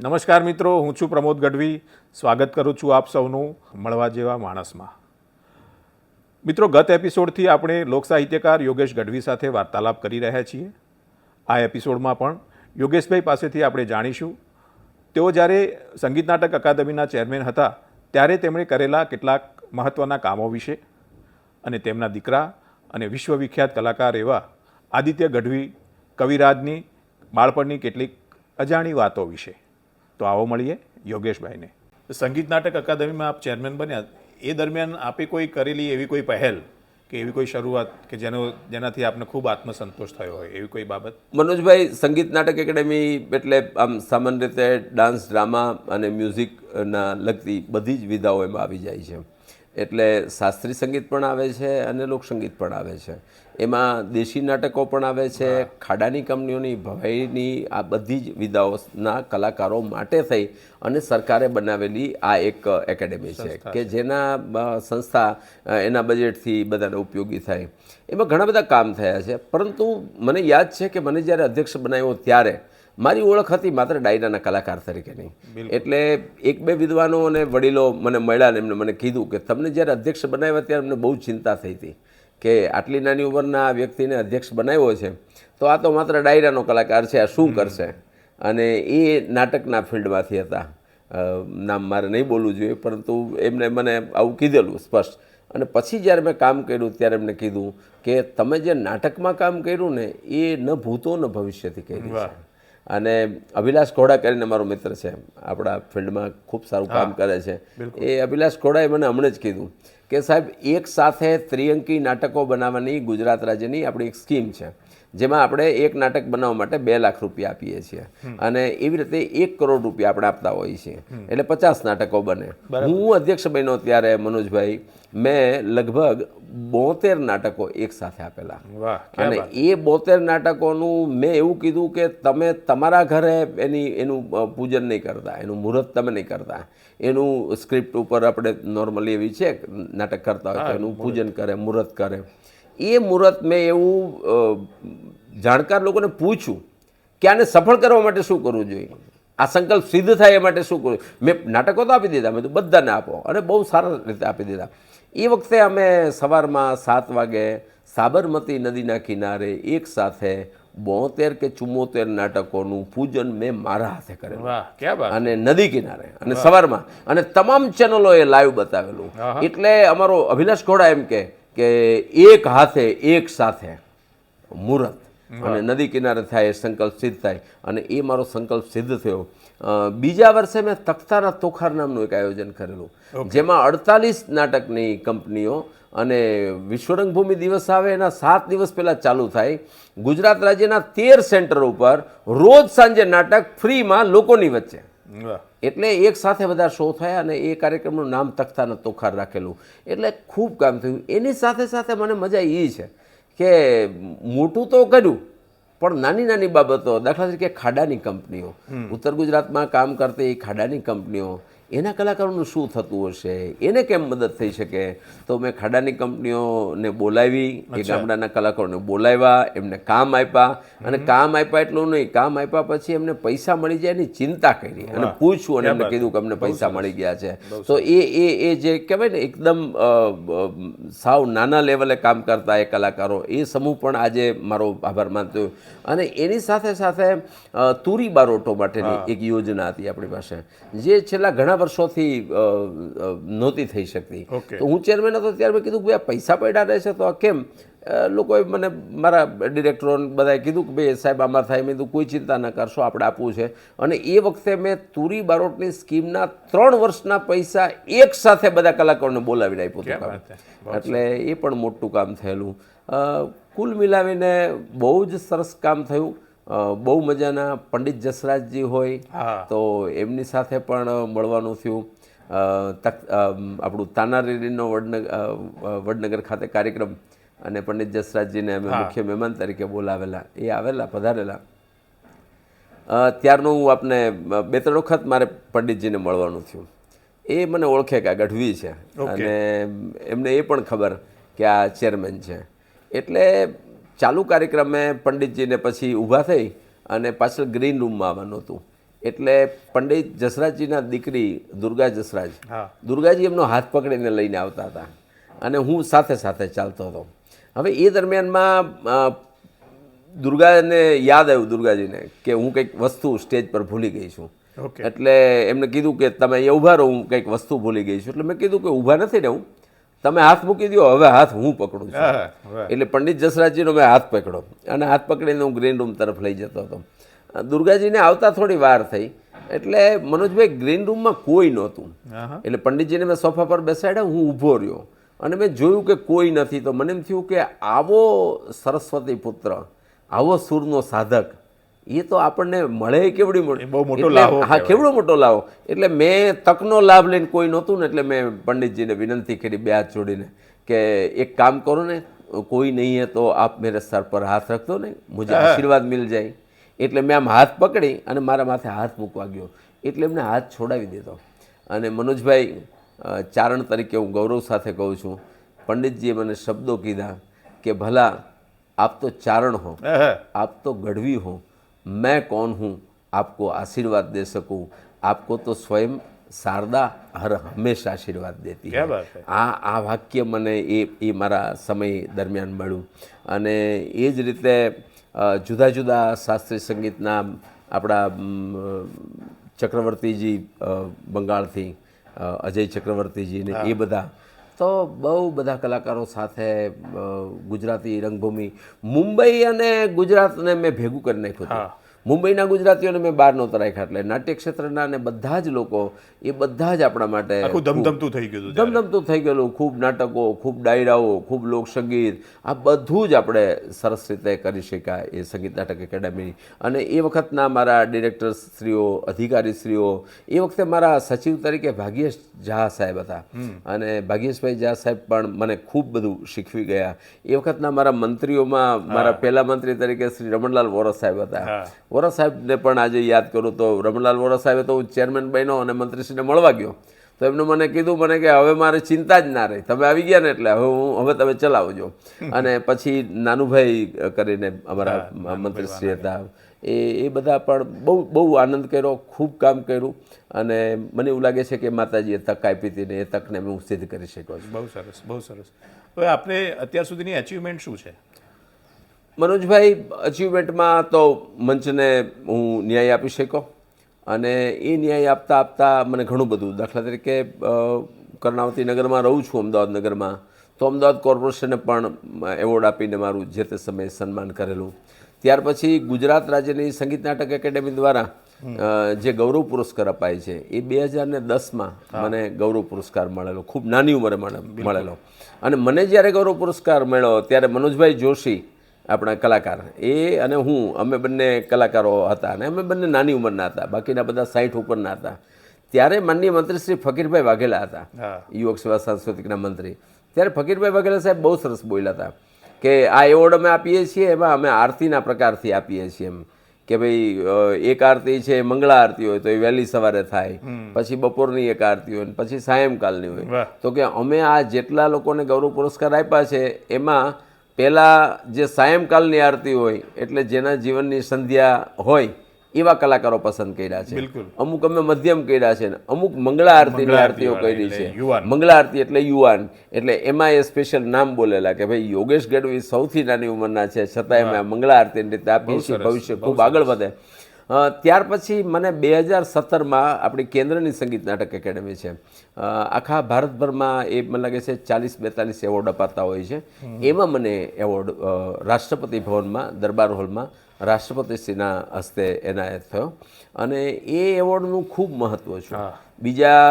નમસ્કાર મિત્રો, હું છું પ્રમોદ ગઢવી. સ્વાગત કરું છું આપ સૌનું મળવા જેવા માણસમાં. મિત્રો, ગત એપિસોડથી આપણે લોક સાહિત્યકાર યોગેશ ગઢવી સાથે વાર્તાલાપ કરી રહ્યા છીએ. આ એપિસોડમાં પણ યોગેશભાઈ પાસેથી આપણે જાણીશું તેઓ જ્યારે સંગીત નાટક અકાદમીના ચેરમેન હતા ત્યારે તેમણે કરેલા કેટલાક મહત્ત્વના કામો વિશે અને તેમના દીકરા અને વિશ્વવિખ્યાત કલાકાર એવા આદિત્ય ગઢવી કવિરાજની બાળપણની કેટલીક અજાણી વાતો વિશે. તો આવો મળીએ યોગેશભાઈને. સંગીત નાટક અકાદમીમાં આપ ચેરમેન બન્યા એ દરમિયાન આપે કોઈ કરેલી એવી કોઈ પહેલ કે એવી કોઈ શરૂઆત કે જેનાથી આપને ખૂબ આત્મસંતોષ થયો હોય એવી કોઈ બાબત? મનોજભાઈ, સંગીત નાટક એકેડેમી એટલે આમ સામાન્ય રીતે ડાન્સ, ડ્રામા અને મ્યુઝિકના લગતી બધી જ વિધાઓ એમાં આવી જાય છે. એટલે શાસ્ત્રીય સંગીત પણ આવે છે અને લોકસંગીત પણ આવે છે. એમાં દેશી નાટકો પણ આવે છે. ખાડાની કંપનીઓની, ભવાઈની આ બધી જ વિધાઓના કલાકારો માટે થઈ અને સરકારે બનાવેલી આ એક એકેડેમી છે કે જેના સંસ્થા એના બજેટથી બધાને ઉપયોગી થાય. એમાં ઘણા બધા કામ થયા છે. પરંતુ મને યાદ છે કે મને જ્યારે અધ્યક્ષ બનાવ્યો ત્યારે મારી ઓળખ હતી માત્ર ડાયરાના કલાકાર તરીકેની. એટલે એક બે વિદ્વાનો અને વડીલો મને મળ્યા ને એમને મને કીધું કે તમને જ્યારે અધ્યક્ષ બનાવ્યા ત્યારે અમને બહુ ચિંતા થઈ હતી કે આટલી નાની ઉંમરના વ્યક્તિને અધ્યક્ષ બનાવ્યો છે તો આ તો માત્ર ડાયરાનો કલાકાર છે, આ શું કરશે? અને એ નાટકના ફિલ્ડમાંથી હતા. નામ મારે નહીં બોલવું જોઈએ, પરંતુ એમને મને આવું કીધેલું સ્પષ્ટ. અને પછી જ્યારે મેં કામ કર્યું ત્યારે એમને કીધું કે તમે જે નાટકમાં કામ કર્યું ને એ ન ભૂતો ન ભવિષ્યથી કર્યું છે. અને અભિલાષ ઘોડા કરીને મારો મિત્ર છે, આપણા ફિલ્ડમાં ખૂબ સારું કામ કરે છે. એ અભિલાષ ઘોડાએ મને હમણાં જ કીધું કે સાહેબ, એક સાથે ત્રિઅંકી નાટકો બનાવવાની ગુજરાત રાજ્યની આપણી એક સ્કીમ છે જેમાં આપણે એક નાટક બનાવવા માટે 2 લાખ રૂપિયા આપીએ છીએ અને એવી રીતે 1 કરોડ રૂપિયા આપણે આપતા હોઈએ છીએ. એટલે 50 નાટકો બને. હું અધ્યક્ષ બન્યો ત્યારે મનોજભાઈ મેં લગભગ 72 નાટકો એક સાથે આપેલા. અને એ 72 નાટકોનું મેં એવું કીધું કે તમે તમારા ઘરે એનું પૂજન નહીં કરતા, એનું મુહૂર્ત તમે નહીં કરતા. એનું સ્ક્રિપ્ટ ઉપર આપણે નોર્મલી એવી છે નાટક કરતા હોય તો એનું પૂજન કરે, મુહૂર્ત કરે. એ મુહૂર્ત મેં એવું જાણકાર લોકોને પૂછ્યું કે આને સફળ કરવા માટે શું કરવું જોઈએ, આ સંકલ્પ સિદ્ધ થાય એ માટે શું કરવું. મેં નાટકો તો આપી દીધા, મેં તો બધાને આપો અને બહુ સારા રીતે આપી દીધા. એ વખતે અમે સવારમાં 7 વાગે સાબરમતી નદીના કિનારે એક સાથે 72 કે 74 નાટકોનું પૂજન મેં મારા હાથે કરેલું. અને નદી કિનારે અને સવારમાં, અને તમામ ચેનલોએ લાઈવ બતાવેલું. એટલે અમારો અભિલાષ ઘોડા એમ કે એક હાથે એક સાથે મુહૂર્ત અને નદી કિનારે થાય એ સંકલ્પ સિદ્ધ થાય. અને એ મારો સંકલ્પ સિદ્ધ થયો. બીજા વર્ષે મેં તખ્તાના તોખાર નામનું એક આયોજન કરેલું જેમાં 48 નાટકની કંપનીઓ અને વિશ્વ રંગભૂમિ દિવસ આવે એના 7 દિવસ પહેલાં ચાલુ થાય. ગુજરાત રાજ્યના 13 સેન્ટર ઉપર રોજ સાંજે નાટક ફ્રીમાં લોકોની વચ્ચે. એટલે એક સાથે બધા શો થયા અને એ કાર્યક્રમનું નામ તખ્તાના તોખાર રાખેલું. એટલે ખૂબ કામ થયું. એની સાથે સાથે મને મજા એ છે કે મોટું તો કર્યું પણ નાની નાની બાબતો, દાખલા તરીકે ખાડાની કંપનીઓ, ઉત્તર ગુજરાતમાં કામ કરતી ખાડાની કંપનીઓ, એના કલાકારોનું શું થતું હશે, એને કેમ મદદ થઈ શકે. તો મેં ખાડાની કંપનીઓને બોલાવી, એ ગામડાના કલાકારોને બોલાવ્યા, એમને કામ આપ્યા. અને કામ આપ્યા એટલું નહીં, કામ આપ્યા પછી એમને પૈસા મળી જાય એની ચિંતા કરી અને પૂછ્યું અને એમને કીધું કે અમને પૈસા મળી ગયા છે. તો એ જે કહેવાય ને એકદમ સાવ નાના લેવલે કામ કરતા એ કલાકારો, એ સમૂહ પણ આજે મારો આભાર માનતો. અને એની સાથે સાથે તુરી બારોટો માટેની એક યોજના હતી આપણી પાસે જે છેલ્લા ઘણા વર્ષોથી નહોતી થઈ શકતી. તો હું ચેરમેન હતો ત્યારે મેં કીધું કે ભાઈ આ પૈસા પડ્યા રહે છે તો આ કેમ? લોકોએ મને, મારા ડિરેક્ટરોને બધાએ કીધું કે ભાઈ સાહેબ આમાં થાય. મેં કીધું કોઈ ચિંતા ન કરશો, આપણે આપવું છે. અને એ વખતે મેં તુરી બારોટની સ્કીમના 3 વર્ષના પૈસા એક સાથે બધા કલાકારોને બોલાવીને આપ્યું હતું. એટલે એ પણ મોટું કામ થયેલું. કુલ મિલાવીને બહુ જ સરસ કામ થયું. બહુ મજાના પંડિત જસરાજજી હોય તો એમની સાથે પણ મળવાનું થયું. આપણું તાનારીનો વડનગર ખાતે કાર્યક્રમ અને પંડિત જસરાજજીને અમે મુખ્ય મહેમાન તરીકે બોલાવેલા. એ આવેલા, પધારેલા. ત્યારનું હું આપને 2-3 વખત મારે પંડિતજીને મળવાનું થયું. એ મને ઓળખે કે આ ગઢવી છે અને એમને એ પણ ખબર કે આ ચેરમેન છે. એટલે ચાલુ કાર્યક્રમે પંડિતજીને પછી ઊભા થઈ અને પાછળ ગ્રીન રૂમમાં આવવાનું હતું. એટલે પંડિત જસરાજજીના દીકરી દુર્ગા જસરાજ, હા. દુર્ગાજી એમનો હાથ પકડીને લઈને આવતા હતા અને હું સાથે સાથે ચાલતો હતો. હવે એ દરમિયાનમાં દુર્ગાને યાદ આવ્યું, દુર્ગાજીને, કે હું કંઈક વસ્તુ સ્ટેજ પર ભૂલી ગઈ છું. ઓકે. એટલે એમને કીધું કે તમે અહીંયા ઊભા રહો, હું કંઈક વસ્તુ ભૂલી ગઈ છું. એટલે મેં કીધું કે ઊભા નથી રહું, તમે હાથ મૂકી દો, હવે હાથ હું પકડું છું. હા, વાહ. એટલે પંડિત જસરાજજીનો મેં હાથ પકડ્યો અને હાથ પકડીને હું ગ્રીન રૂમ તરફ લઈ જતો હતો. દુર્ગાજીને આવતા થોડી વાર થઈ એટલે મનોજભાઈ ગ્રીન રૂમમાં કોઈ નહોતું. હા. એટલે પંડિતજીને મેં સોફા પર બેસાડ્યા, હું ઊભો રહ્યો અને મેં જોયું કે કોઈ નથી. તો મને એમ થયું કે આવો સરસ્વતી પુત્ર, આવો સૂરનો સાધક, એ તો આપણને મળે કેવડી એ બહુ મોટો એટલે- લાહો હા, કહેવાય. કેવડો મોટો લાવો. એટલે મેં તકનો લાભ લઈને કોઈ નહોતું ને, એટલે મેં પંડિતજીને વિનંતી કરી બે હાથ જોડીને કે એક કામ કરો ને, કોઈ નહીં હે તો આપ મેરે સર પર હાથ રખ દો ને, મુझे આશીર્વાદ મિલ જાય. એટલે મેં આમ હાથ પકડી અને મારા માથે હાથ મૂકવા ગયો એટલે એમને હાથ છોડાવી દીધો. અને મનોજભાઈ, ચારણ તરીકે હું ગૌરવ સાથે કહું છું, પંડિતજીએ મને શબ્દો કીધા કે ભલા આપ તો ચારણ હો, હા. आप तो गढ़वी हो, मैं कौन हूँ आपको आशीर्वाद दे सकूँ, आपको तो स्वयं शारदा हर हमेशा आशीर्वाद देती क्या है. बात है. આ વાક્ય મને એ મારા સમય દરમિયાન મળ્યું. અને એ જ રીતે જુદા જુદા શાસ્ત્રીય સંગીતના આપણા ચક્રવર્તીજી બંગાળથી, અજય ચક્રવર્તીજી ને એ બધા, તો બહુ બધા કલાકારો સાથે ગુજરાતી રંગભૂમિ, મુંબઈ અને ગુજરાતને મેં ભેગું કરી નાખ્યું હતું. મુંબઈના ગુજરાતીઓને મેં બહાર નહોતા રાખ્યા. એટલે નાટ્ય ક્ષેત્રના ને બધા જ લોકો, એ બધા જ આપણા માટે આખું ધમધમતું થઈ ગયું હતું. ધમધમતું થઈ ગયેલું. ખૂબ નાટકો, ખૂબ ડાયરાઓ, ખૂબ લોકસંગીત, આ બધું જ આપણે સરસ રીતે કરી શક્યા એ સંગીત નાટક એકેડેમી. અને એ વખતના મારા ડિરેક્ટરશ્રીઓ, અધિકારીશ્રીઓ, એ વખતે મારા સચિવ તરીકે ભાગ્યેશ ઝા સાહેબ હતા. અને ભાગ્યેશભાઈ ઝા સાહેબ પણ મને ખૂબ બધું શીખવી ગયા. એ વખતના મારા મંત્રીઓમાં મારા પહેલા મંત્રી તરીકે શ્રી રમણલાલ વોરા સાહેબ હતા. વોરા સાહેબને પણ આજે યાદ કરું તો રમણલાલ વોરા સાહેબે તો હું ચેરમેન બન્યો અને મંત્રીશ્રીને મળવા ગયો તો એમને મને કીધું મને કે હવે મારે ચિંતા જ ના રહી, તમે આવી ગયા ને એટલે હવે તમે ચલાવજો. અને પછી નાનુભાઈ કરીને અમારા મંત્રીશ્રી હતા, એ બધા પણ બહુ આનંદ કર્યો, ખૂબ કામ કર્યું. અને મને એવું લાગે છે કે માતાજીએ તક આપી હતી ને એ તકને હું સિદ્ધ કરી શક્યો છું. બહુ સરસ, બહુ સરસ. હવે આપણે અત્યાર સુધીની અચીવમેન્ટ શું છે? મનોજભાઈ, અચીવમેન્ટમાં તો મંચને હું ન્યાય આપી શક્યો અને એ ન્યાય આપતા આપતા મને ઘણું બધું, દાખલા તરીકે કર્ણાવતી નગરમાં રહું છું, અમદાવાદ નગરમાં, તો અમદાવાદ કોર્પોરેશને પણ એવોર્ડ આપીને મારું જે તે સમયે સન્માન કરેલું. ત્યાર પછી ગુજરાત રાજ્યની સંગીત નાટક એકેડેમી દ્વારા જે ગૌરવ પુરસ્કાર અપાય છે એ 2010માં મને ગૌરવ પુરસ્કાર મળેલો, ખૂબ નાની ઉંમરે મળેલો. અને મને જ્યારે ગૌરવ પુરસ્કાર મળ્યો ત્યારે મનોજભાઈ જોશી, આપણા કલાકાર, એ અને હું, અમે બંને કલાકારો હતા અને અમે બંને નાની ઉંમરના હતા, બાકીના બધા 60 ઉપરના હતા. ત્યારે માનનીય મંત્રી શ્રી ફકીરભાઈ વાઘેલા હતા, યુવક સેવા સાંસ્કૃતિકના મંત્રી. ત્યારે ફકીરભાઈ વાઘેલા સાહેબ બહુ સરસ બોલ્યા હતા કે આ એવોર્ડ અમે આપીએ છીએ એમાં અમે આરતીના પ્રકારથી આપીએ છીએ. એમ કે ભાઈ એક આરતી છે મંગળા આરતી હોય તો એ વહેલી સવારે થાય, પછી બપોરની એક આરતી હોય, પછી સાયંકાલની હોય. તો કે અમે આ જેટલા લોકોને ગૌરવ પુરસ્કાર આપ્યા છે એમાં પહેલાં જે સાયંકાલની આરતી હોય એટલે જેના જીવનની સંધ્યા હોય એવા કલાકારો પસંદ કર્યા છે. અમુક અમે મધ્યમ કર્યા છે ને અમુક મંગળા આરતીની આરતીઓ કરી છે. મંગળા આરતી એટલે યુવાન, એટલે એમાં એ સ્પેશિયલ નામ બોલેલા કે ભાઈ યોગેશ ગઢવી સૌથી નાની ઉંમરના છે છતાં અમે મંગળા આરતીની રીતે આપીએ છીએ, ભવિષ્ય ખૂબ આગળ વધે. ત્યાર પછી મને 2017માં આપણી કેન્દ્રની સંગીત નાટક એકેડેમી છે, આખા ભારતભરમાં એ મને લાગે છે 40-42 એવોર્ડ અપાતા હોય છે. એમાં મને એવોર્ડ રાષ્ટ્રપતિ ભવનમાં, દરબાર હોલમાં રાષ્ટ્રપતિશ્રીના હસ્તે એનાયત થયો અને એ એવોર્ડનું ખૂબ મહત્ત્વ છે. બીજા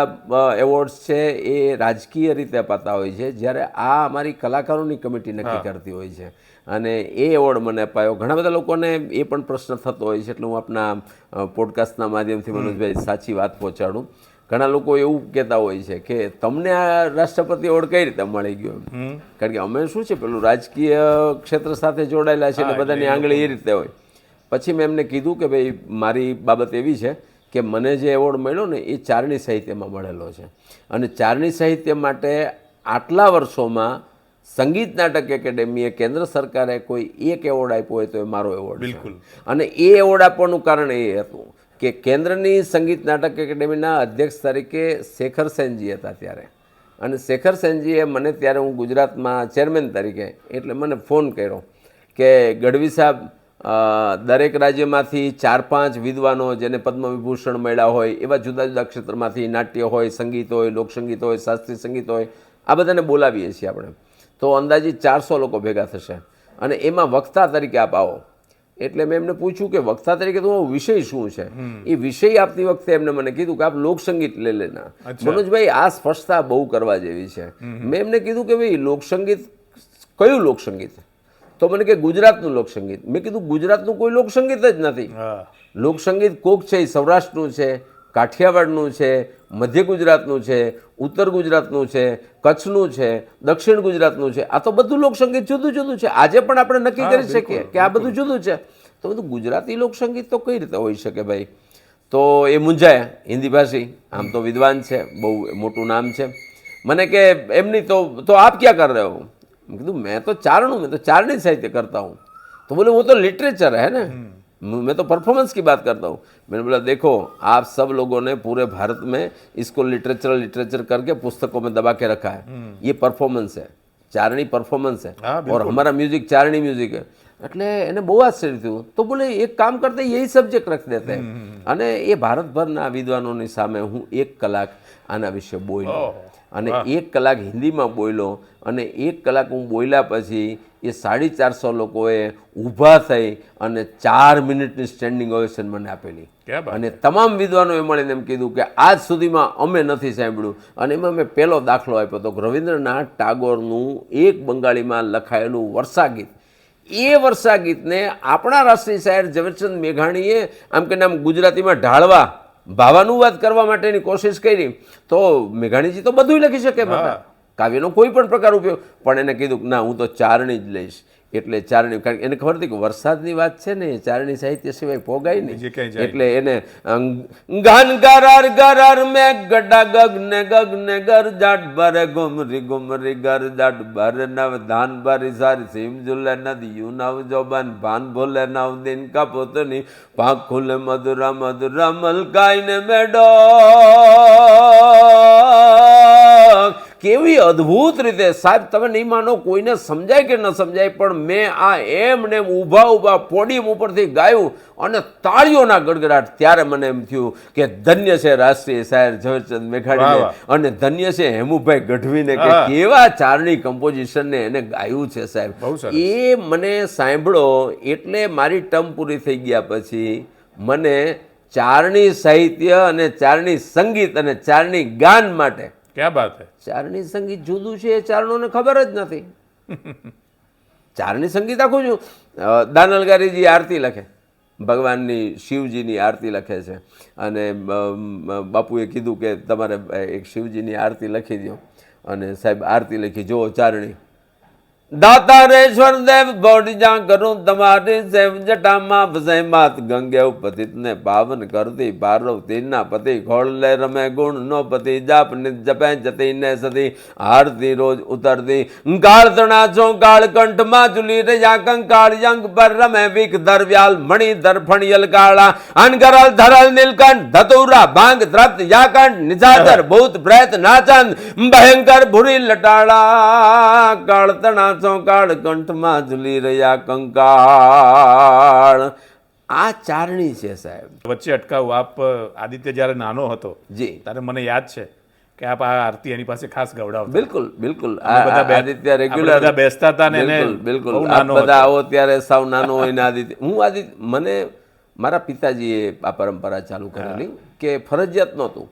એવોર્ડ્સ છે એ રાજકીય રીતે અપાતા હોય છે, જ્યારે આ અમારી કલાકારોની કમિટી નક્કી કરતી હોય છે. અને એ એવોર્ડ મને અપાયો. ઘણા બધા લોકોને એ પણ પ્રશ્ન થતો હોય છે, એટલે હું આપના પોડકાસ્ટના માધ્યમથી મનોજભાઈ સાચી વાત પહોંચાડું. ઘણા લોકો એવું કહેતા હોય છે કે તમને આ રાષ્ટ્રપતિ એવોર્ડ કઈ રીતે મળી ગયો, કારણ કે અમે શું છે પેલું રાજકીય ક્ષેત્ર સાથે જોડાયેલા છે એટલે બધાની આંગળી એ રીતે હોય. પછી મેં એમને કીધું કે ભાઈ મારી બાબત એવી છે કે મને જે એવોર્ડ મળ્યો ને એ ચારણી સાહિત્યમાં મળેલો છે અને ચારણી સાહિત્ય માટે આટલા વર્ષોમાં સંગીત નાટક એકેડેમીએ, કેન્દ્ર સરકારે કોઈ એક એવોર્ડ આપ્યો હોય તો એ મારો એવોર્ડ છે. અને એ એવોર્ડ આપવાનું કારણ એ હતું કે કેન્દ્રની સંગીત નાટક એકેડેમીના અધ્યક્ષ તરીકે શેખર સેનજી હતા ત્યારે, અને શેખર સેનજીએ મને ત્યારે હું ગુજરાતમાં ચેરમેન તરીકે એટલે મને ફોન કર્યો કે ગઢવી સાહેબ, દરેક રાજ્યમાંથી 4-5 વિદ્વાનો જેને પદ્મવિભૂષણ મળ્યા હોય એવા જુદા જુદા ક્ષેત્રમાંથી નાટ્ય હોય, સંગીત હોય, લોકસંગીત હોય, શાસ્ત્રીય સંગીત હોય, આ બધાને બોલાવીએ છીએ આપણે. તો અંદાજિત 400 લોકો ભેગા થશે અને એમાં વક્તા તરીકે આપ આવો. એટલે મેં એમને પૂછ્યું કે વક્તા તરીકે તો વિષય શું છે. એ વિષય આપતી વખતે એમને મને કીધું કે આપ લોકસંગીત લઈ લેના. મનોજભાઈ, આ સ્પષ્ટતા બહુ કરવા જેવી છે. મેં એમને કીધું કે ભાઈ લોકસંગીત કયું લોકસંગીત? તો મને કે ગુજરાતનું લોકસંગીત. મેં કીધું ગુજરાતનું કોઈ લોકસંગીત જ નથી. લોકસંગીત કોક છે એ સૌરાષ્ટ્રનું છે, કાઠિયાવાડનું છે, મધ્ય ગુજરાતનું છે, ઉત્તર ગુજરાતનું છે, કચ્છનું છે, દક્ષિણ ગુજરાતનું છે. આ તો બધું લોકસંગીત જુદું જુદું છે. આજે પણ આપણે નક્કી કરી શકીએ કે આ બધું જુદું છે. તો બધું ગુજરાતી લોકસંગીત તો કઈ રીતે હોઈ શકે ભાઈ? તો એ મૂંઝાયા. હિન્દી ભાષી, આમ તો વિદ્વાન છે, બહુ મોટું નામ છે. મને કે એમની તો આપ ક્યાં કર રહે હો? मैं तो मैं तो चारणी साहित्य करता हूँ. तो बोले वो तो लिटरेचर है ना, मैं तो परफॉर्मेंस की बात करता हूँ. मैंने बोला देखो, आप सब लोगों ने पूरे भारत में इसको लिटरेचर करके पुस्तकों में दबा के रखा है. ये परफॉर्मेंस है, चारणी परफॉर्मेंस है और हमारा म्यूजिक चारणी म्यूजिक है. એટલે એને બહુ આશ્ચર્ય થયું. તો બોલે એક કામ કરતે યહી સબ્જેક્ટ રખ દેતે. અને એ ભારતભરના વિદ્વાનોની સામે હું 1 કલાક આના વિશે બોલ્યો અને 1 કલાક હિન્દીમાં બોલ્યો અને 1 કલાક હું બોલ્યા પછી એ 450 લોકોએ ઊભા થઈ અને 4 મિનિટની સ્ટેન્ડિંગ ઓવેશન મને આપેલી. અને તમામ વિદ્વાનોએ મળીને એમ કીધું કે આજ સુધીમાં અમે નથી સાંભળ્યું. અને એમાં મેં પહેલો દાખલો આપ્યો હતો રવિન્દ્રનાથ ટાગોરનું એક બંગાળીમાં લખાયેલું વર્ષા ગીત. એ વર્ષા ગીતને આપણા રાષ્ટ્રીય શાયર ઝવેરચંદ મેઘાણીએ આમ કે આમ ગુજરાતીમાં ઢાળવા ભાવાનુવાદ કરવા માટેની કોશિશ કરી. તો મેઘાણીજી તો બધું લખી શકે, કાવ્યનો કોઈ પણ પ્રકાર ઉપયોગ, પણ એને કીધું કે ના, હું તો ચારણી જ લઈશ. એટલે ચારણી, કારણ કે એને ખબર હતી કે વરસાદની વાત છે ને, ચારણી સાહિત્ય સિવાય પોગાય નહીં. એટલે એને ગાન ગરાર ગરાર મેં ગડા ગગને ગગને ગર જાટ ભરે ગુમરી ગુમરી ગર જાટ ભરે નવ ધાન ભરી સારી સીમ ઝુલે નદીયું નવ જોબન ભાન ભોલે નવ દિન કા પોતની પાંખ ખુલે મધુરા મધુરા મલકાઈને મેડો. કેવી અદ્ભુત રીતે સાહેબ, તમે નહીં માનો, કોઈને સમજાય કે ન સમજાય, પણ મેં આ એમને ઊભા ઊભા પોડિયમ ઉપરથી ગાયું અને તાળીઓના ગડગડાટ. ત્યારે મને એમ થયું કે ધન્ય છે રાષ્ટ્રીય શાયર ઝવેરચંદ મેઘાણીને અને ધન્ય છે હેમુભાઈ ગઢવીને કે કેવા ચારણી કમ્પોઝિશનને એને ગાયું છે સાહેબ. એ મને સાંભળો એટલે મારી ટર્મ પૂરી થઈ ગયા પછી મને ચારણી સાહિત્ય અને ચારણી સંગીત અને ચારણી ગાન માટે ક્યાં બાત હે, ચારણી સંગીત જુદું છે એ ચારણોને ખબર જ નથી. ચારણી સંગીત આખું છું. દાનલગારીજી આરતી લખે, ભગવાનની શિવજીની આરતી લખે છે અને બાપુએ કીધું કે તમારે એક શિવજીની આરતી લખી દો. અને સાહેબ આરતી લખી, જુઓ ચારણી. દાતારેશ્વર દેવ બોડિજા કરું તમારી સેવ જટામાં વસે માત ગંગે ઉપતિત ને પાવન કરતી પાર્વતી ના પતિ ખોળલે રમે ગુણ નો પતિ જાપ નિત જપે જતી ને સતી આરતી રોજ ઉતરતી ગાળ તણા છો ગાળ કંઠમાં ચુલી રજા કંકાળ યંગ પર રમે વિક દરવ્યાલ મણી દરફણિયલ કાળા અનગરલ ધરલ નીલકંઠ ધતુરા ભાંગ દ્રપ્ત યાકંઠ નિજાદર ભૂત પ્રેત નાચંદ ભયંકર ભૂરી લટાળા કાળ તણા કાળ કંઠમાં ઝૂલી રહ્યા કંકાળ. આ ચારણી છે સાહેબ. વચ્ચે અટકાવું, આપ આદિત્ય જ્યારે નાનો હતો જી, ત્યારે મને યાદ છે કે આપ આ આરતી એની પાસે ખાસ ગવડાવતા. બિલકુલ બિલકુલ. આદિત્ય રેગ્યુલર બેસતા હતા ને. બિલકુલ બિલકુલ. બધા આવો ત્યારે સાવ નાનો હોય ને આદિત્ય. મને મારા પિતાજીએ આ પરંપરા ચાલુ કરેલી કે ફરજિયાત નહોતું,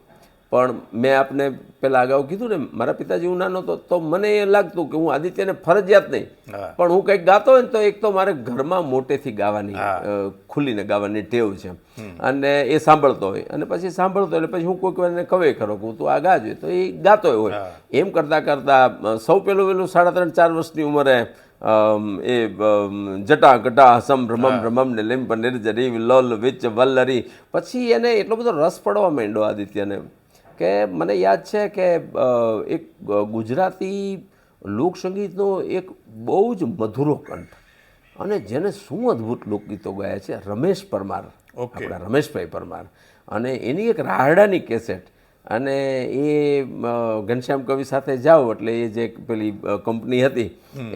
પણ મેં આપને પહેલાં અગાઉ કીધું ને, મારા પિતાજી હું નાનો હતો તો મને એ લાગતું કે હું આદિત્યને ફરજિયાત નહીં, પણ હું કંઈક ગાતો હોય ને તો એક તો મારે ઘરમાં મોટેથી ગાવાની, ખુલ્લીને ગાવાની ટેવ છે અને એ સાંભળતો હોય અને પછી સાંભળતો એટલે પછી હું કોઈક વાર એને કહે ખરો કે તું આ ગાજે, તો એ ગાતો હોય. એમ કરતાં કરતાં સૌ પહેલું 3.5-4 વર્ષની ઉંમરે એ જટા કટા હસમ ભ્રમમ ભ્રમમ ને લીંપ નિર્જરી લોલ વિચ વલ્લરી, પછી એને એટલો બધો રસ પડવા માંડ્યો આદિત્યને કે મને યાદ છે કે એક ગુજરાતી લોકસંગીતનો એક બહુ જ મધુરો કંઠ અને જેને શું અદ્ભુત લોકગીતો ગાયા છે રમેશ પરમાર, આપણા રમેશભાઈ પરમાર, અને એની એક રાહડાની કેસેટ, અને એ ઘનશ્યામ કવિ સાથે જાઓ એટલે એ જે પેલી કંપની હતી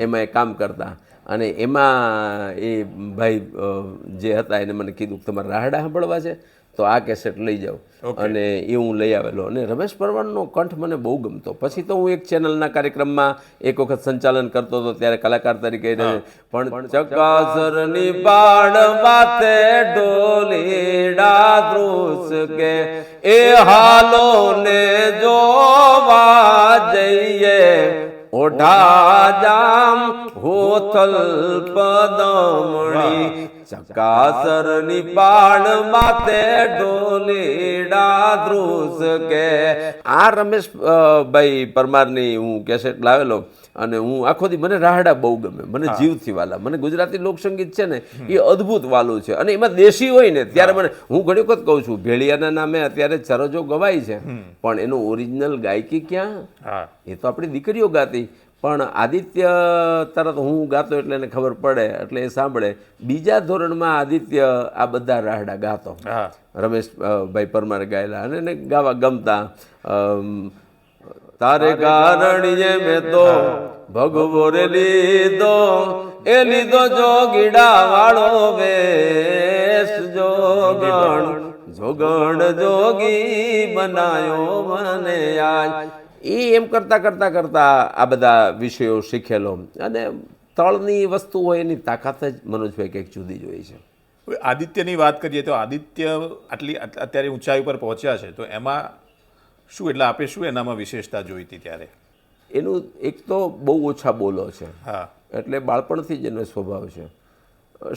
એમાં એ કામ કરતા, અને એમાં એ ભાઈ જે હતા એને મને કીધું કે તમારે રાહડા સાંભળવા છે તો આ કેસેટ લઈ જાઓ, અને એ હું લઈ આવેલો. અને રમેશ પરમારનો કંઠ મને બહુ ગમતો. પછી તો હું એક ચેનલના કાર્યક્રમમાં એક વખત સંચાલન કરતો હતો, ત્યારે કલાકાર તરીકે પણ ચકાસરની બાળ માથે ઢોલીડા ધ્રુસ કે એ હાલો ને જોવા જઈએ ઓઢા જામ હોથલ પદમણી ચકાસરની પાડ માથે ઢોલીડા ધ્રુસ કે. આ રમેશ ભાઈ પરમારની હું કેસેટ લાવેલો, અને હું આખો દી, મને રાહડા બહુ ગમે, મને જીવથી વાલા, મને ગુજરાતી લોકસંગીત છે ને એ અદ્ભુત વાલું છે. અને એમાં દેશી હોય ને ત્યારે મને, હું ઘણી વખત કહું છું ભેળિયાના નામે અત્યારે ચરજો ગવાય છે, પણ એનું ઓરિજિનલ ગાયકી ક્યાં? એ તો આપણી દીકરીઓ ગાતી. પણ આદિત્ય તરત હું ગાતો એટલે એને ખબર પડે, એટલે એ સાંભળે. બીજા ધોરણમાં આદિત્ય આ બધા રાહડા ગાતો, રમેશ ભાઈ પરમારે ગાયેલા, અને એને ગાવા ગમતા. તારે કારણીએ મેં તો ભગવો રે લીધો, એ લીધો જોગીડા વાળો વેશ, જોગણ જોગણ જોગી બનાયો મને આજ. એ એમ કરતાં કરતાં કરતાં આ બધા વિષયો શીખેલો. અને તળની વસ્તુ હોય એની તાકાત જ મનોજભાઈ કંઈક જુદી જ હોય છે. હવે આદિત્યની વાત કરીએ તો આદિત્ય આટલી અત્યારે ઊંચાઈ ઉપર પહોંચ્યા છે, તો એમાં શું, એટલે આપે શું એનામાં વિશેષતા જોઈ હતી ત્યારે? એનું એક તો બહુ ઓછા બોલો છે, એટલે બાળપણથી જ એનો સ્વભાવ છે.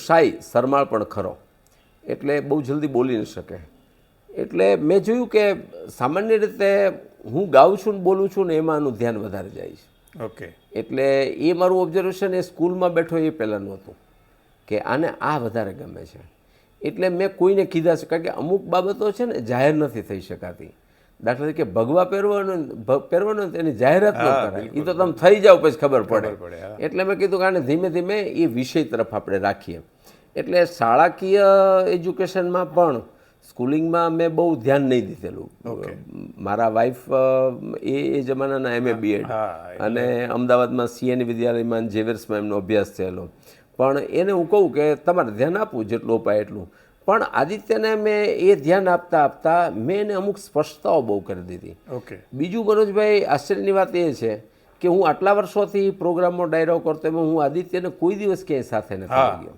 શાય, શરમાળ પણ ખરો, એટલે બહુ જલ્દી બોલી ન શકે. એટલે મેં જોયું કે સામાન્ય રીતે હું ગાઉં છું ને બોલું છું ને એમાં આનું ધ્યાન વધારે જાય છે. ઓકે. એટલે એ મારું ઓબ્ઝર્વેશન એ સ્કૂલમાં બેઠો એ પહેલાંનું હતું કે આને આ વધારે ગમે છે. એટલે મેં કોઈને કીધા છે, કારણ કે અમુક બાબતો છે ને જાહેર નથી થઈ શકાતી. દાખલા તરીકે ભગવા પહેરવાનો એની જાહેરાત ન કરાય, એ તો તમે થઈ જાઓ પછી ખબર પડે. એટલે મેં કીધું કે આને ધીમે ધીમે એ વિષય તરફ આપણે રાખીએ. એટલે શાળાકીય એજ્યુકેશનમાં પણ સ્કૂલિંગમાં મેં બહુ ધ્યાન નહીં દીધેલું. મારા વાઈફ એ જમાનાના MA BEd, અને અમદાવાદમાં CN વિદ્યાલયમાં ઝેવિયર્સમાં એમનો અભ્યાસ થયેલો. પણ એને હું કહું કે તમારે ધ્યાન આપવું જેટલું અપાય એટલું. પણ આદિત્યને મેં એ ધ્યાન આપતા આપતા મેં એને અમુક સ્પષ્ટતાઓ બહુ કરી દીધી. બીજું મનોજભાઈ, આશ્ચર્યની વાત એ છે કે હું આટલા વર્ષોથી પ્રોગ્રામમાં ડાયરો કરતો, એમાં હું આદિત્યને કોઈ દિવસ ક્યાંય સાથે નથી આવી ગયો.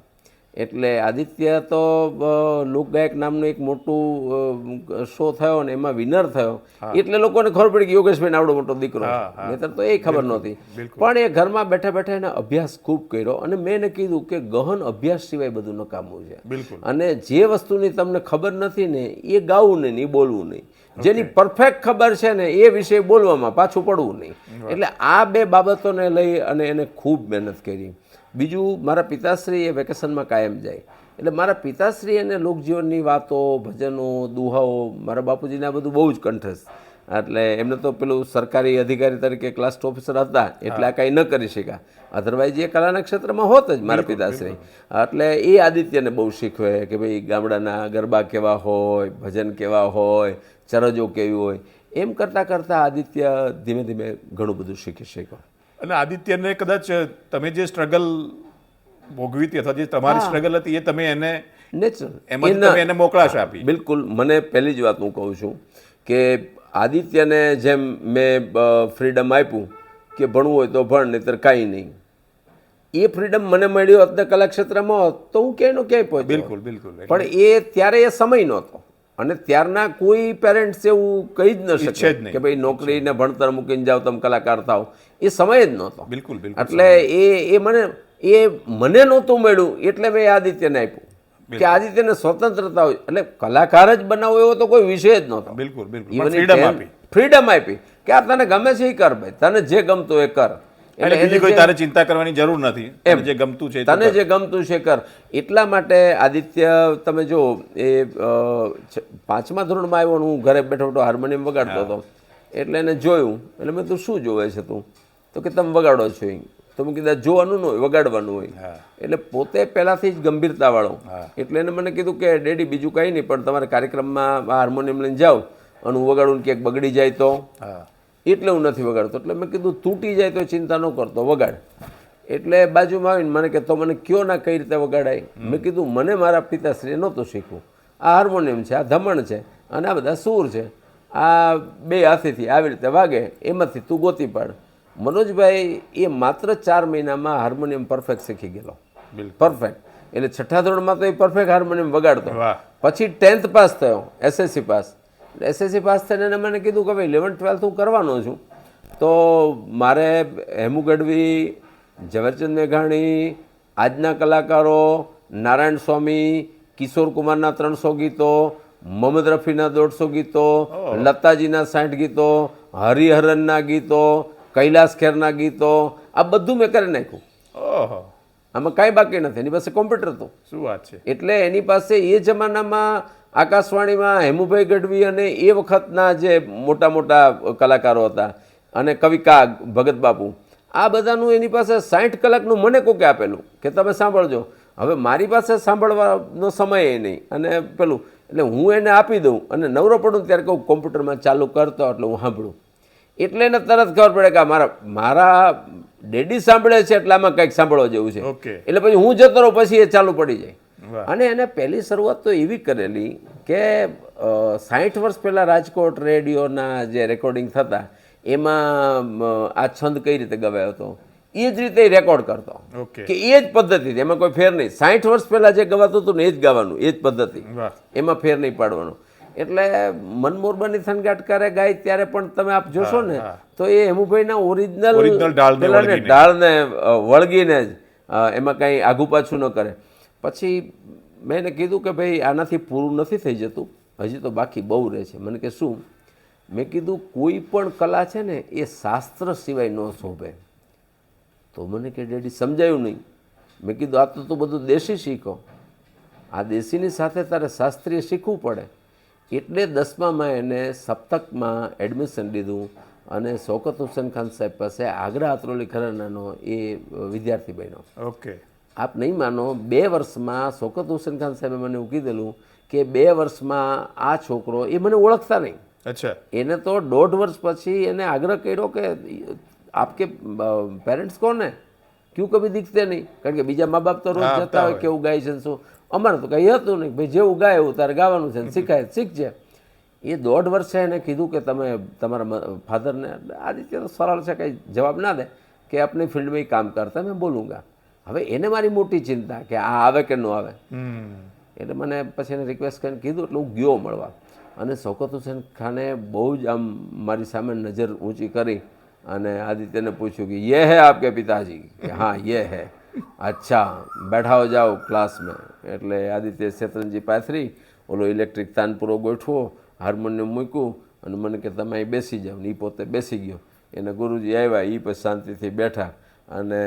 એટલે આદિત્ય તો લોકગાયક નામનું એક મોટું શો થયો ને એમાં વિનર થયો, એટલે લોકોને ખબર પડી કે યોગેશભાઈ આવડો મોટો દીકરો, નહીતર તો એ ખબર નહોતી. પણ એ ઘરમાં બેઠા બેઠા એને અભ્યાસ ખૂબ કર્યો, અને મેં એને કીધું કે ગહન અભ્યાસ સિવાય બધું નકામું છે. અને જે વસ્તુની તમને ખબર નથી ને એ ગાવું નહીં, એ બોલવું નહીં. જેની પરફેક્ટ ખબર છે ને એ વિશે બોલવામાં પાછું પડવું નહીં. એટલે આ બે બાબતોને લઈ અને એને ખૂબ મહેનત કરી. બીજું, મારા પિતાશ્રી એ વેકેશનમાં કાયમ જાય, એટલે મારા પિતાશ્રી અને લોકજીવનની વાતો, ભજનો, દુહાઓ, મારા બાપુજીને આ બધું બહુ જ કંઠસ્થ. એટલે એમને તો પેલું સરકારી અધિકારી તરીકે ક્લાસ ઓફિસર હતા, એટલે આ કાંઈ ન કરી શક્યા. અધરવાઇઝ એ કલાના ક્ષેત્રમાં હોત જ મારા પિતાશ્રી. એટલે એ આદિત્યને બહુ શીખવે કે ભાઈ ગામડાના ગરબા કેવા હોય, ભજન કેવા હોય, ચરજો કેવી હોય. એમ કરતાં કરતાં આદિત્ય ધીમે ધીમે ઘણું બધું શીખી શક્યો. અને આદિત્યને કદાચ તમે જે સ્ટ્રગલ ભોગવી હતી અથવા જે તમારી સ્ટ્રગલ હતી એ તમે એને નેચરલ એમાં તમે એને મોકળાશ આપી. બિલકુલ. મને પહેલી જ વાત હું કહું છું કે આદિત્યને જેમ મેં ફ્રીડમ આપ્યું કે ભણવું હોય તો ભણ, નહીતર કાંઈ નહીં, એ ફ્રીડમ મને મળ્યો અત્યારે કલાક્ષેત્રમાં હોત તો હું ક્યાંયનો ક્યાંય પહોંચ્યો. બિલકુલ બિલકુલ. પણ એ ત્યારે એ સમય નહોતો, અને ત્યારના કોઈ પેરેન્ટ્સ એવું કહી જ ન શકે કે ભાઈ નોકરીને ભણતર મૂકીને જાઓ તમે કલાકાર થાવ, એ સમય જ નહોતો. બિલકુલ બિલકુલ. એટલે મને નહોતું મળ્યું, એટલે મેં આદિત્યને આપ્યું કે આદિત્યને સ્વતંત્રતા હોય, એટલે કલાકાર જ બનાવો એવો તો કોઈ વિષય જ નહોતો. બિલકુલ બિલકુલ. ફ્રીડમ આપી કે આ તને ગમે છે એ કર ભાઈ, તને જે ગમતું એ કર. એટલે બીજી કોઈ તારે ચિંતા કરવાની જરૂર નથી, એમ જે ગમતું છે તને જે ગમતું છે કર. એટલા માટે આદિત્ય તમે જો એ 5મા ધોરણમાં આવ્યો, હું ઘરે બેઠો બેઠો હાર્મોનિયમ વગાડતો હતો, એટલે એને જોયું, એટલે મેં તું શું જોવે છે તું? તો કે તમે વગાડો છો. તો મેં કીધું જોવાનું ન હોય, વગાડવાનું હોય. એટલે પોતે પહેલાંથી જ ગંભીરતાવાળો. એટલે એને મને કીધું કે ડેડી બીજું કંઈ નહીં, પણ તમારે કાર્યક્રમમાં હાર્મોનિયમ લઈને જાઓ અને હું વગાડું, ક્યાંક બગડી જાય તો, એટલે હું નથી વગાડતો. એટલે મેં કીધું તૂટી જાય તો ચિંતા ન કરતો, વગાડ. એટલે બાજુમાં આવીને મને કે તો મને કયો ના કઈ રીતે વગાડાય. મેં કીધું મને મારા પિતાશ્રીએ નહોતું શીખવું. આ હાર્મોનિયમ છે, આ ધમણ છે અને આ બધા સૂર છે, આ બે હાથેથી આવી રીતે વાગે, એમાંથી તું ગોતી પાડ. મનોજભાઈ એ માત્ર 4 મહિનામાં હાર્મોનિયમ પરફેક્ટ શીખી ગયેલો. પરફેક્ટ. એટલે 6ઠા ધોરણમાં તો એ પરફેક્ટ હાર્મોનિયમ વગાડતો. પછી 10th પાસ થયો, SSC પાસ. SSC પાસ થઈને એને મને કીધું કે ભાઈ 11th 12th હું કરવાનો છું, તો મારે હેમુ ગઢવી, ઝવેરચંદ મેઘાણી, આજના કલાકારો, નારાયણ સ્વામી, કિશોર કુમારના 300 ગીતો, મોહમ્મદ રફીના 150 ગીતો, લતાજીના 60 ગીતો, હરિહરનના ગીતો, કૈલાસ ખેરના ગીતો, આ બધું મેં કરી નાખ્યું. આમાં કાંઈ બાકી નથી. એની પાસે કોમ્પ્યુટર હતું. શું વાત છે. એટલે એની પાસે એ જમાનામાં આકાશવાણીમાં હેમુભાઈ ગઢવી અને એ વખતના જે મોટા મોટા કલાકારો હતા અને કવિકા ભગત બાપુ, આ બધાનું એની પાસે 60 કલાકનું મને કોકે આપેલું કે તમે સાંભળજો. હવે મારી પાસે સાંભળવાનો સમય નહીં અને પેલું, એટલે હું એને આપી દઉં અને નવરો પડું ત્યારે કહું કોમ્પ્યુટરમાં ચાલુ કરતો એટલે હું સાંભળું. એટલે એને તરત ખબર પડે કે મારા ડેડી સાંભળે છે એટલે આમાં કંઈક સાંભળવા જેવું છે. એટલે પછી હું જતો રહું, પછી એ ચાલુ પડી જાય. અને એને પહેલી શરૂઆત તો એવી કરેલી કે 60 વર્ષ પહેલાં રાજકોટ રેડિયોના જે રેકોર્ડિંગ થતા એમાં આ છંદ કઈ રીતે ગવાયો હતો એ જ રીતે રેકોર્ડ કરતો, કે એ જ પદ્ધતિ, એમાં કોઈ ફેર નહીં. 60 વર્ષ પહેલાં જે ગવાતું હતું ને એ જ ગાવાનું, એ જ પદ્ધતિ, એમાં ફેર નહીં પાડવાનો. એટલે મનમોરબાની થનગાટકારે ગાય ત્યારે પણ તમે આપ જોશો ને તો એ હેમુભાઈના ઓરિજિનલ ઢાળને વળગીને જ, એમાં કાંઈ આઘું પાછું ન કરે. પછી મેં એને કીધું કે ભાઈ આનાથી પૂરું નથી થઈ જતું, હજી તો બાકી બહુ રહે છે. મને કે શું? મેં કીધું કોઈ પણ કલા છે ને એ શાસ્ત્ર સિવાય ન શોભે. તો મને કે ડેડી સમજાયું નહીં. મેં કીધું આ તો તું બધું દેશી શીખો, આ દેશીની સાથે તારે શાસ્ત્રીય શીખવું પડે. એટલે 10મામાં એને સપ્તકમાં એડમિશન લીધું અને શૌકત હુસેન ખાન સાહેબ પાસે આગ્રા અતરોલી ઘરાનાનો એ વિદ્યાર્થી બન્યો. આપ નહીં માનો, 2 વર્ષમાં શૌકત હુસેન ખાન સાહેબે મને એવું કીધેલું કે 2 વર્ષમાં આ છોકરો, એ મને ઓળખતા નહીં. એને તો 1.5 વર્ષ પછી એને આગ્રહ કર્યો કે આપકે પેરેન્ટ્સ કોણ હે, ક્યું કભી દીખતે નહીં? કારણ કે બીજા મા બાપ તો રોજ જતા હોય કેવું ગાય છે શું. અમારે તો કંઈ હતું નહીં, ભાઈ જેવું ગાય એવું તારે ગાવાનું છે, શીખાય શીખજે. એ 1.5 વર્ષે એને કીધું કે તમે તમારા ફાધરને, આ રીતે તો સરળ છે, કંઈ જવાબ ના દે કે આપની ફિલ્ડમાં કામ કરતા મેં બોલુંગા. હવે એને મારી મોટી ચિંતા કે આ આવે કે ન આવે. એટલે મને પછી એને રિક્વેસ્ટ કરીને કીધું, એટલે હું ગયો મળવા. અને શૌકત હુસેન ખાને બહુ જ આમ મારી સામે નજર ઊંચી કરી અને આદિત્યને પૂછ્યું કે યે હે આપકે પિતાજી? કે હા યે હે. અચ્છા બેઠા હો જાઓ ક્લાસ મેં. એટલે આદિત્ય શેતરંજી પાથરી, ઓલો ઇલેક્ટ્રિક તાનપુરો ગોઠવો, હાર્મોનિયમ મૂક્યું અને મને કે તમે અહીં બેસી જાઓ. ને એ પોતે બેસી ગયો. એને ગુરુજી આવ્યા, એ પછી શાંતિથી બેઠા અને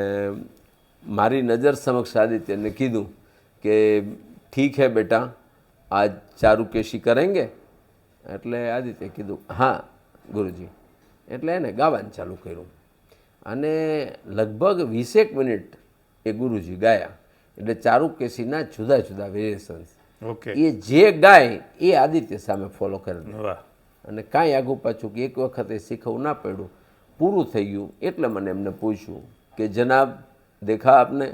મારી નજર સમક્ષ આદિત્યને કીધું કે ઠીક હે બેટા, આજ ચારુકેશી કરેંગે? એટલે આદિત્ય કીધું હા ગુરુજી. એટલે એને ગાવાનું ચાલુ કર્યું અને લગભગ 20 મિનિટ એ ગુરુજી ગાયા. એટલે ચારુકેશીના જુદા જુદા વેરિએશન્સ એ જે ગાય એ આદિત્ય સામે ફોલો કરે અને કાંઈ આગું પાછું કે એક વખતે શીખવું ના પડ્યું. પૂરું થઈ ગયું એટલે મને એમને પૂછ્યું કે જનાબ देखा आपने?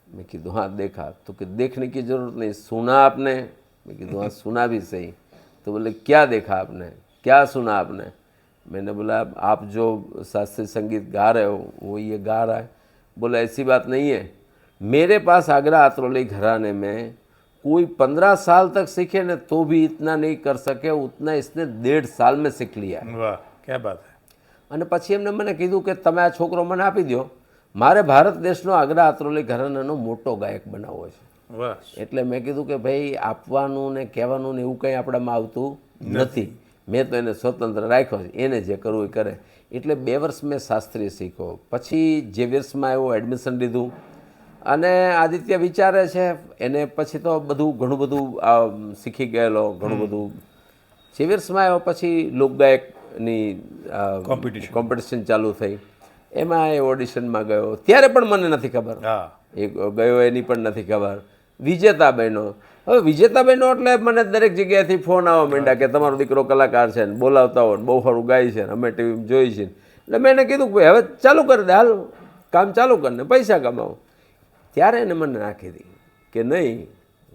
मैं कीधु हाँ देखा. तो कि देखने की ज़रूरत नहीं, सुना आपने? मैं कीधु हाँ सुना भी सही. तो बोले क्या देखा आपने, क्या सुना आपने? मैंने बोला आप जो शास्त्रीय संगीत गा रहे हो वो ये गा रहा है. बोला ऐसी बात नहीं है, मेरे पास आगरा अतरौली घराने में कोई 15 साल तक सीखे न तो भी इतना नहीं कर सके उतना इसने 1.5 साल में सीख लिया. वाह क्या बात है. અને પછી એમને મને કીધું કે તમે આ છોકરો મને આપી દો, મારે ભારત દેશનો આગ્રા અતરૌલી ઘરાનાનો મોટો ગાયક બનાવવો છે. એટલે મેં કીધું કે ભાઈ આપવાનું ને કહેવાનું ને એવું કંઈ આપણામાં આવતું નથી. મેં તો એને સ્વતંત્ર રાખ્યો છે, એને જે કરવું એ કરે. એટલે 2 વર્ષ મેં શાસ્ત્રીય શીખ્યો. પછી જેવિયર્સમાં આવ્યો, એડમિશન લીધું અને આદિત્ય વિચારે છે એને પછી તો બધું ઘણું બધું શીખી ગયેલો, ઘણું બધું. જેવિયર્સમાં આવ્યો પછી લોકગાયકની કોમ્પિટિશન ચાલુ થઈ. એમાં એ ઓડિશનમાં ગયો, ત્યારે પણ મને નથી ખબર, હા એ ગયો એની પણ નથી ખબર. વિજેતા બહેનો, હવે વિજેતા બહેનો એટલે મને દરેક જગ્યાએથી ફોન આવવા માંડ્યા કે તમારો દીકરો કલાકાર છે ને બોલાવતા હોય ને બહુ સારું ગાય છે ને અમે ટીવીમાં જોઈ છે. એટલે મેં એને કીધું કે ભાઈ હવે ચાલુ કરી દે, હાલ કામ ચાલુ કરીને પૈસા કમાવો. ત્યારે એને મને નાખી દી કે નહીં,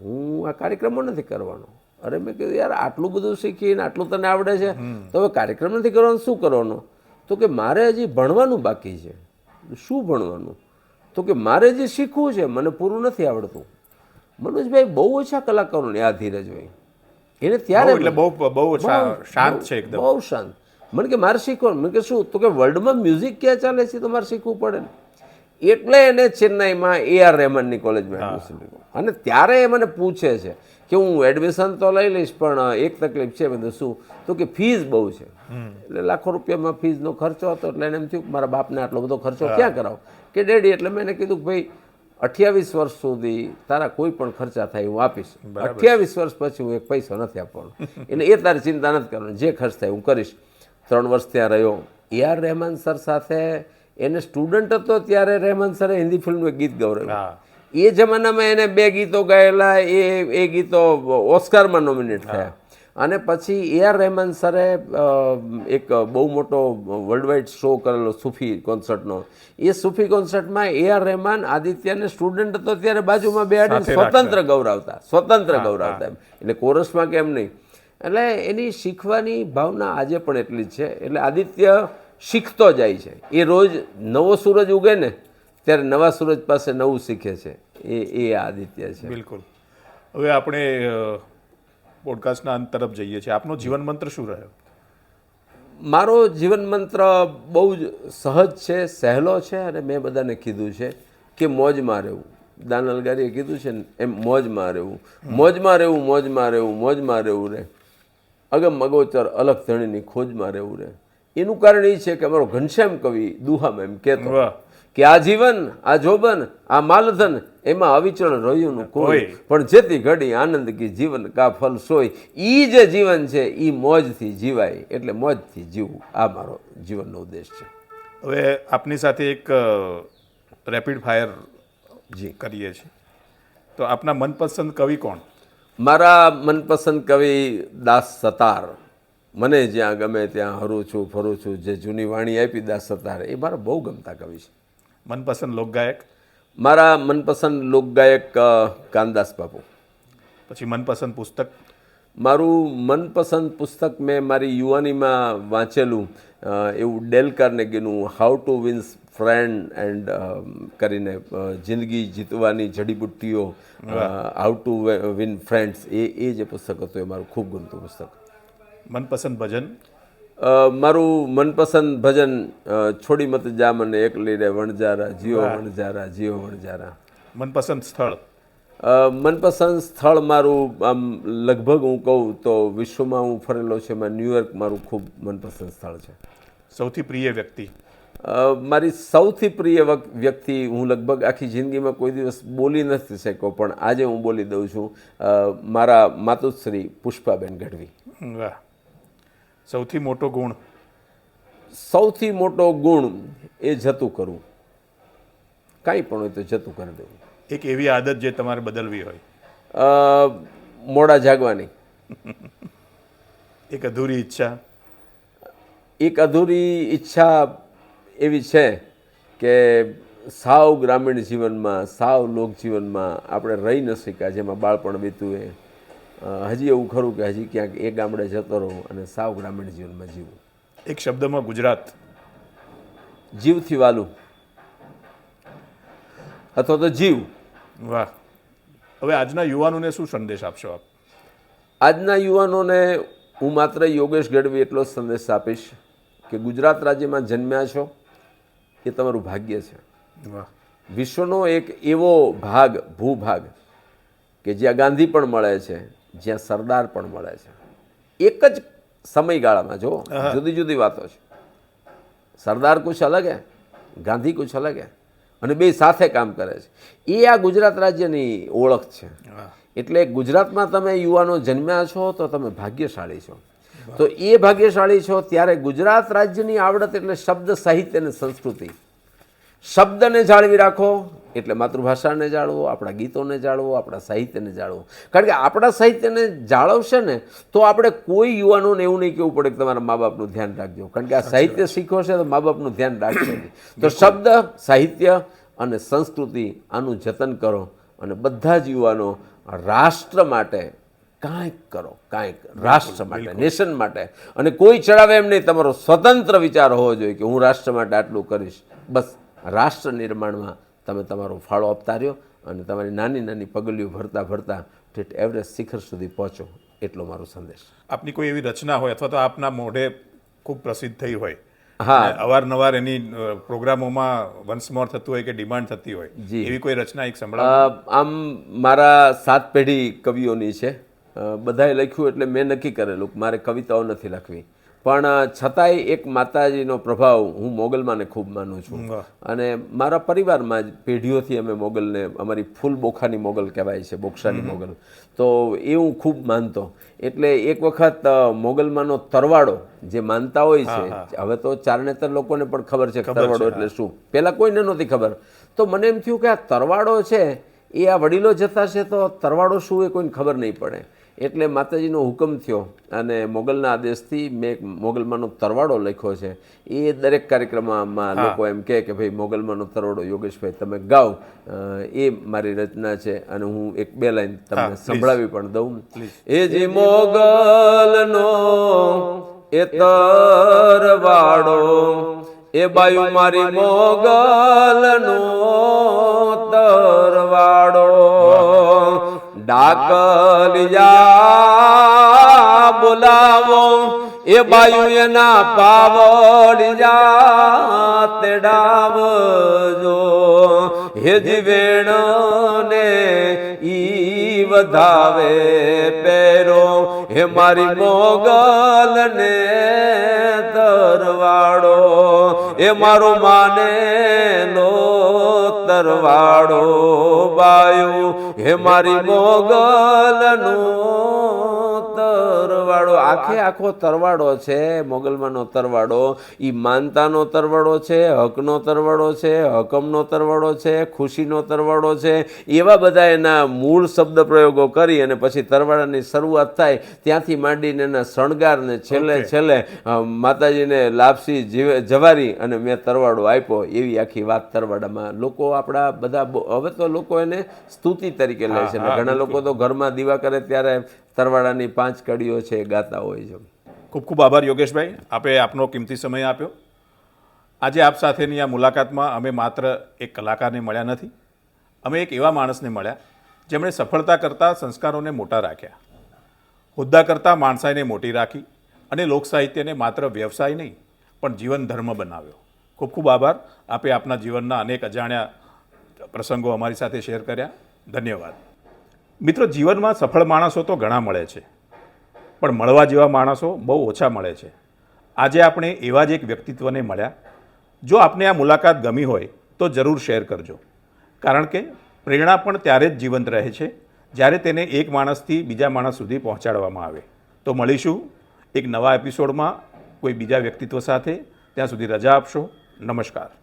હું આ કાર્યક્રમો નથી કરવાનો. અરે મેં કીધું યાર આટલું બધું શીખીને આટલું તને આવડે છે તો હવે કાર્યક્રમ નથી કરવાનો, શું કરવાનો? તો કે મારે હજી ભણવાનું બાકી છે. શું ભણવાનું? તો કે મારે જે શીખવું છે મને પૂરું નથી આવડતું. મનોજભાઈ બહુ ઓછા કલાકારોને આ ધીરજભાઈ, એને ત્યારે એટલે બહુ શાંત છે એકદમ. બહુ શાંત. મને કે મારે શીખવાનું. મને કે શું? તો કે વર્લ્ડમાં મ્યુઝિક ક્યાં ચાલે છે તો મારે શીખવું પડે ને. એટલે એને ચેન્નાઈમાં AR રહેમાનની કોલેજમાં એડમિશન લીધું. અને ત્યારે એ મને પૂછે છે કે હું એડમિશન તો લઈ લઈશ પણ એક તકલીફ છે. બધું શું? તો કે ફીસ બહુ છે. એટલે લાખો રૂપિયામાં ફીસનો ખર્ચો હતો. એટલે એને એમ થયું કે મારા બાપને આટલો બધો ખર્ચો ક્યાં કરાવો કે ડેડી. એટલે મેં એને કીધું કે ભાઈ 28 વર્ષ સુધી તારા કોઈ પણ ખર્ચા થાય હું આપીશ, 28 વર્ષ પછી હું એક પૈસો નથી આપવાનો, એટલે એ તારી ચિંતા નથી કરવાની, જે ખર્ચ થાય હું કરીશ. 3 વર્ષ ત્યાં રહ્યો. AR રહેમાન સર સાથે એને સ્ટુડન્ટ હતો ત્યારે રહેમાન સરે હિન્દી ફિલ્મનું એક ગીત ગવડાવ્યું. એ જમાનામાં એને 2 ગીતો ગાયેલા, એ ગીતો ઓસ્કારમાં નોમિનેટ થયા. અને પછી AR રહેમાન સરે એક બહુ મોટો વર્લ્ડવાઇડ શો કરેલો સૂફી કોન્સર્ટનો. એ સૂફી કોન્સર્ટમાં AR રહેમાન આદિત્યને સ્ટુડન્ટ હતો ત્યારે બાજુમાં બેહાડીને સ્વતંત્ર ગૌરાવતા એમ. એટલે કોરસમાં કે એમ નહીં. એટલે એની શીખવાની ભાવના આજે પણ એટલી જ છે. એટલે આદિત્ય શીખતો જાય છે. એ રોજ નવો સૂરજ ઉગે ને ત્યારે નવા સૂરજ પાસે નવું શીખે છે. એ આદિત્ય છે. બિલકુલ. હવે આપણે પોડકાસ્ટના અંત તરફ જઈએ છીએ. આપનો જીવન મંત્ર શું રહ્યો? મારો જીવન મંત્ર બહુ જ સહજ છે, સહેલો છે. અને મેં બધાને કીધું છે કે મોજમાં રહેવું. દાન અલગારીએ કીધું છે ને એમ મોજમાં રહેવું, મોજમાં રહેવું, મોજમાં રહેવું, મોજમાં રહેવું રે. અગમ અગોચર અલગ ધણીની ખોજમાં રહેવું રે. એનું કારણ એ છે કે અમારો ઘનશ્યામ કવિ દુહામાં એમ કહેતો કે આ જીવન, આ જોબન, આ માલધન એમાં અવિચળ રહ્યું કોઈ, પણ જેથી ઘડી આનંદ કી જીવન કા ફલ સોય. ઈ જે જીવન છે એ મોજથી જીવાય, એટલે મોજથી જીવવું આ મારો જીવનનો ઉદ્દેશ છે. હવે આપની સાથે એક રેપિડ ફાયર કરીએ છીએ. તો આપના મનપસંદ કવિ કોણ? મારા મનપસંદ કવિ દાસ સતાર. મને જ્યાં ગમે ત્યાં હરું છું, ફરું છું. જે જૂની વાણી આપી દાસ સતાર, એ મારા બહુ ગમતા કવિ છે. મનપસંદ લોકગાયક? મારા મનપસંદ લોકગાયક કાનદાસ બાપુ. પછી મનપસંદ પુસ્તક? મારું મનપસંદ પુસ્તક મેં મારી યુવાનીમાં વાંચેલું એવું ડેલ કાર્નેગીનું how to wins friend and કરીને જિંદગી જીતવાની જડીબુટ્ટીઓ, હાઉ ટુ વિન ફ્રેન્ડ્સ, એ જે પુસ્તક હતું એ મારું ખૂબ ગમતું પુસ્તક. મનપસંદ ભજન? મારું મનપસંદ ભજન છોડી મત જા મને એકલી રે વણજારા, જીઓ વણજારા, જીઓ વણજારા. મનપસંદ સ્થળ? મનપસંદ સ્થળ મારું આમ લગભગ હું કહું તો વિશ્વમાં હું ફરેલો છે એમાં ન્યુયોર્ક મારું ખૂબ મનપસંદ સ્થળ છે. સૌથી પ્રિય વ્યક્તિ? મારી સૌથી પ્રિય વ્યક્તિ હું લગભગ આખી જિંદગીમાં કોઈ દિવસ બોલી નથી શક્યો પણ આજે હું બોલી દઉં છું. મારા માતુશ્રી પુષ્પાબેન ગઢવી. વાહ. સૌથી મોટો ગુણ? સૌથી મોટો ગુણ એ જતું કરવું. કાંઈ પણ હોય તો જતું કરી દેવું. એક એવી આદત જે તમારે બદલવી હોય? મોડા જાગવાની. એક અધૂરી ઈચ્છા? એક અધૂરી ઈચ્છા એવી છે કે સાવ ગ્રામીણ જીવનમાં, સાવ લોક જીવનમાં આપણે રહી ન શક્યા, જેમાં બાળપણ વીતું એ. હજી એવું ખરું કે હજી ક્યાંક એ ગામડે જતો રહું અને સાવ ગ્રામીણ જીવનમાં જીવું. એક શબ્દમાં ગુજરાત? જીવથી વાલું અથવા તો જીવ. વાહ. હવે આજના યુવાનોને શું સંદેશ આપશો આપ? આજના યુવાનોને હું માત્ર યોગેશ ગઢવી એટલો જ સંદેશ આપીશ કે ગુજરાત રાજ્યમાં જન્મ્યા છો એ તમારું ભાગ્ય છે. વાહ. વિશ્વનો એક એવો ભાગ, ભૂભાગ કે જ્યાં ગાંધી પણ મળે છે, જ્યાં સરદાર પણ મળે છે. એક જ સમયગાળામાં જો જુદી જુદી વાતો છે. સરદાર કુછ અલગ હે, ગાંધી કુછ અલગ હે, અને બે સાથે કામ કરે છે. એ આ ગુજરાત રાજ્યની ઓળખ છે. એટલે ગુજરાતમાં તમે યુવાનો જન્મ્યા છો તો તમે ભાગ્યશાળી છો. તો એ ભાગ્યશાળી છો ત્યારે ગુજરાત રાજ્યની આવડત એટલે શબ્દ, સાહિત્ય અને સંસ્કૃતિ શબ્દને જાળવી રાખો એટલે માતૃભાષાને જાળવો, આપણા ગીતોને જાળવો, આપણા સાહિત્યને જાળવો. કારણ કે આપણા સાહિત્યને જાળવશે ને તો આપણે કોઈ યુવાનોને એવું નહીં કહેવું પડે કે તમારા મા બાપનું ધ્યાન રાખજો, કારણ કે આ સાહિત્ય શીખવો છે તો મા બાપનું ધ્યાન રાખશે નહીં. તો શબ્દ, સાહિત્ય અને સંસ્કૃતિ આનું જતન કરો અને બધા જ યુવાનો રાષ્ટ્ર માટે કાંઈક કરો, કાંઈક રાષ્ટ્ર માટે, નેશન માટે. અને કોઈ ચડાવે એમ નહીં, તમારો સ્વતંત્ર વિચાર હોવો જોઈએ કે હું રાષ્ટ્ર માટે આટલું કરીશ. બસ રાષ્ટ્ર નિર્માણમાં તમે તમારો ફાળો આપતા રહ્યો અને તમારી નાની નાની પગલીઓ ભરતા ભરતા ઠેઠ એવરેસ્ટ શિખર સુધી પહોંચો, એટલો મારો સંદેશ. આપની કોઈ એવી રચના હોય અથવા તો આપના મોઢે ખૂબ પ્રસિદ્ધ થઈ હોય, હા, અવારનવાર એની પ્રોગ્રામોમાં વન્સ મોર થતું હોય કે ડિમાન્ડ થતી હોય, જી. એવી કોઈ રચના એક સંભળાવો. આમ મારા 7 પેઢી કવિઓની છે. બધાએ લખ્યું એટલે મેં નક્કી કરેલું કે મારે કવિતાઓ નથી લખવી, પણ છતાંય એક માતાજીનો પ્રભાવ હું મોગલમાંને ખૂબ માનું છું. અને મારા પરિવારમાં જ પેઢીઓથી અમે મોગલને, અમારી ફૂલ બોખાની મોગલ કહેવાય છે, બોક્ષાની મોગલ, તો એ હું ખૂબ માનતો. એટલે એક વખત મોગલમાંનો તરવાડો જે માનતા હોય છે, હવે તો ચારણેતર લોકોને પણ ખબર છે કે તરવાડો એટલે શું, પહેલાં કોઈને નહોતી ખબર. તો મને એમ થયું કે આ તરવાડો છે એ આ વડીલો જતા છે તો તરવાડો શું એ કોઈને ખબર નહીં પડે. એટલે માતાજીનો હુકમ થયો અને મોગલના આદેશથી મેં એક મોગલમાંનો તરવાડો લખ્યો છે. એ દરેક કાર્યક્રમમાં લોકો એમ કહે કે ભાઈ મોગલમાંનો તરવાડો યોગેશભાઈ તમે ગાઓ. એ મારી રચના છે અને હું 1-2 લાઈન તમને સંભળાવી પણ દઉં. એ જે મોગલનો એ તરવાડો, એ બાયુ મારી મોગલનો તરવાડો, ડાકલિયા બોલાવો, એ બાયુ એના પાવડિયા તેડાવજો, હે જીવેણને ઈ વધાવે પેરો, હે મારી મોગલને તરવાડો, એ મારો માને લો તરવાડો બાયુ, હે મારી મોગલનો તરવાડો. આખે આખો તરવાડો છે મોગલમાંનો તરવાડો. એ માનતાનો તરવાડો છે, હકનો તરવાડો છે, હકમનો તરવાડો છે, ખુશીનો તરવાડો છે. એવા બધા એના મૂળ શબ્દ પ્રયોગો કરી અને પછી તરવાડાની શરૂઆત થાય ત્યાંથી માંડીને એના શણગારને છેલ્લે છેલ્લે માતાજીને લાપસી જવારી અને મેં તરવાડો આપ્યો, એવી આખી વાત તરવાડામાં. લોકો આપણા બધા હવે તો લોકો એને સ્તુતિ તરીકે લે છે. ઘણા લોકો તો ઘરમાં દીવા કરે ત્યારે તરવાડાની 5 કડીઓ છે ગાતા હોય છે. ખૂબ ખૂબ આભાર યોગેશભાઈ, આપે આપનો કિંમતી સમય આપ્યો. આજે આપ સાથેની આ મુલાકાતમાં અમે માત્ર એક કલાકારને મળ્યા નથી, અમે એક એવા માણસને મળ્યા જેમણે સફળતા કરતાં સંસ્કારોને મોટા રાખ્યા, હોદ્દા કરતાં માણસાઈને મોટી રાખી અને લોકસાહિત્યને માત્ર વ્યવસાય નહીં પણ જીવન ધર્મ બનાવ્યો. ખૂબ ખૂબ આભાર. આપે આપના જીવનના અનેક અજાણ્યા પ્રસંગો અમારી સાથે શેર કર્યા. ધન્યવાદ. મિત્રો, જીવનમાં સફળ માણસો તો ઘણા મળે છે પણ મળવા જેવા માણસો બહુ ઓછા મળે છે. આજે આપણે એવા જ એક વ્યક્તિત્વને મળ્યા. જો આપને આ મુલાકાત ગમી હોય તો જરૂર શેર કરજો, કારણ કે પ્રેરણા પણ ત્યારે જ જીવંત રહે છે જ્યારે તેને એક માણસથી બીજા માણસ સુધી પહોંચાડવામાં આવે. તો મળીશું એક નવા એપિસોડમાં કોઈ બીજા વ્યક્તિત્વ સાથે. ત્યાં સુધી રજા આપશો. નમસ્કાર.